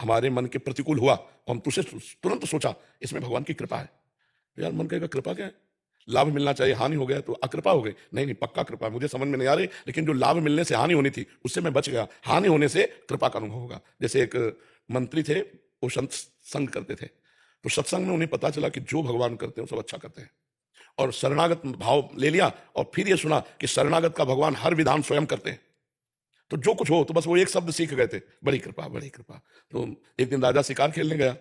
हमारे मन के प्रतिकूल हुआ, हम तुझसे तुरंत सोचा इसमें भगवान की कृपा है। तो यार मन कहेगा कृपा क्या है, लाभ मिलना चाहिए, हानि हो गया तो अकृपा हो गई। नहीं नहीं, पक्का कृपा है, मुझे समझ में नहीं आ रही, लेकिन जो लाभ मिलने से हानि होनी थी उससे मैं बच गया, हानि होने से कृपा का अनुभव होगा। जैसे एक मंत्री थे, वो संत संग करते थे, तो सत्संग में उन्हें पता चला कि जो भगवान करते हैं वो सब अच्छा करते हैं, और शरणागत भाव ले लिया, और फिर ये सुना कि शरणागत का भगवान हर विधान स्वयं करते हैं, तो जो कुछ हो, तो बस वो एक शब्द सीख गए थे, बड़ी कृपा बड़ी कृपा। तो एक दिन राजा शिकार खेलने गया,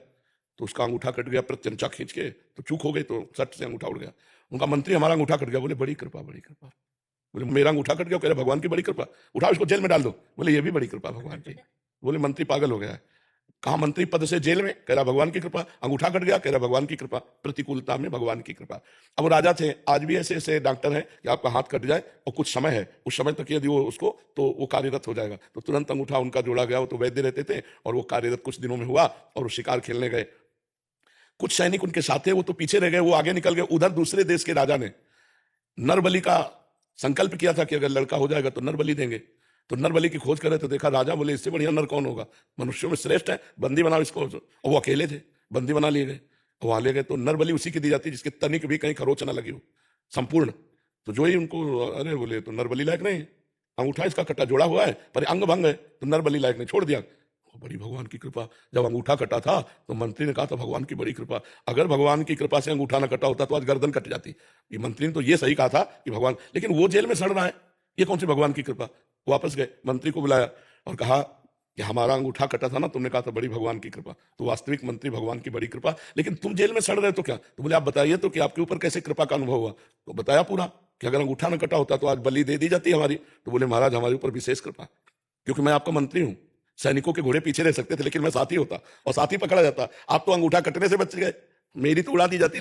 तो उसका अंगूठा कट गया, प्रत्यंचा खींच के, तो चूक हो गई, तो सट से अंगूठा उड़ गया। उनका मंत्री हमारा अंगूठा कट गया, बोले बड़ी कृपा बड़ी कृपा। बोले मेरा अंगूठा कट गया, कह रहे भगवान की बड़ी कृपा, उठाओ इसको जेल में डाल दो। बोले ये भी बड़ी कृपा भगवान की। बोले मंत्री पागल हो गया है, कहा मंत्री पद से जेल में, कह रहा भगवान की कृपा, अंगूठा कट गया, कह रहा भगवान की कृपा, प्रतिकूलता में भगवान की कृपा। अब वो राजा थे, आज भी ऐसे ऐसे डॉक्टर हैं कि आपका हाथ कट जाए और कुछ समय है, उस समय तक यदि वो उसको तो वो कार्यरत हो जाएगा, तो तुरंत अंगूठा उनका जोड़ा गया। वो तो वैद्य रहते थे और वो कार्यरत कुछ दिनों में हुआ, और वो शिकार खेलने गए। कुछ सैनिक उनके साथ थे, वो तो पीछे रह गए, वो आगे निकल गए। उधर दूसरे देश के राजा ने नरबली का संकल्प किया था कि अगर लड़का हो जाएगा तो नरबली देंगे। तो नरबली की खोज करे तो देखा, राजा बोले इससे बढ़िया नर कौन होगा, मनुष्यों में श्रेष्ठ है, बंदी बनाओ इसको। और वो अकेले थे, बंदी बना लिए गए, वहां ले गए। तो नरबली उसी की दी जाती जिसके तनिक भी कहीं खरोच ना लगी हो, संपूर्ण। तो जो ही उनको, अरे बोले तो नरबली लायक नहीं, अंगूठा इसका कटा जोड़ा हुआ है पर अंग भंग है, तो नरबली लायक नहीं, छोड़ दिया। बड़ी भगवान की कृपा, जब अंगूठा कटा था तो मंत्री ने कहा था भगवान की बड़ी कृपा, अगर भगवान की कृपा से अंगूठा ना कटा होता तो आज गर्दन कट जाती। ये मंत्री ने तो ये सही कहा था कि भगवान, लेकिन वो जेल में सड़ रहा है, ये कौन सी भगवान की कृपा। वापस गए, मंत्री को बुलाया और कहा कि हमारा अंगूठा कटा था ना, तुमने कहा था बड़ी भगवान की कृपा, तो वास्तविक मंत्री भगवान की बड़ी कृपा, लेकिन तुम जेल में सड़ रहे हो तो क्या। तो बोले आप बताइए तो कि आपके ऊपर कैसे कृपा का अनुभव हुआ। तो बताया पूरा कि अगर अंगूठा ना कटा होता तो आज बलि दे दी जाती हमारी। तो बोले महाराज हमारे ऊपर विशेष कृपा, क्योंकि मैं आपका मंत्री हूं, सैनिकों के घोड़े पीछे रह सकते थे लेकिन मैं साथी होता और साथी पकड़ा जाता। आप तो अंगूठा कटने से बच गए, मेरी तो उड़ा दी जाती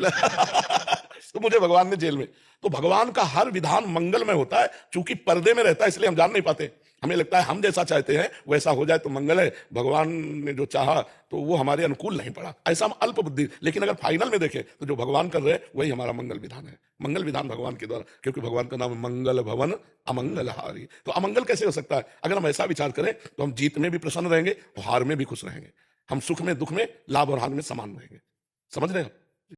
तो मुझे भगवान ने जेल में। तो भगवान का हर विधान मंगलमय होता है, चूंकि पर्दे में रहता है इसलिए हम जान नहीं पाते। हमें लगता है हम जैसा चाहते हैं वैसा हो जाए तो मंगल है, भगवान ने जो चाहा तो वो हमारे अनुकूल नहीं पड़ा, ऐसा हम अल्प बुद्धि। लेकिन अगर फाइनल में देखें तो जो भगवान कर रहे हैं वही हमारा मंगल विधान है, मंगल विधान भगवान के द्वारा, क्योंकि भगवान का नाम मंगल भवन अमंगल हारी। तो अमंगल कैसे हो सकता है। अगर हम ऐसा विचार करें तो हम जीत में भी प्रसन्न रहेंगे और हार में भी खुश रहेंगे, हम सुख में दुख में लाभ और हानि में समान रहेंगे। समझ रहे हो।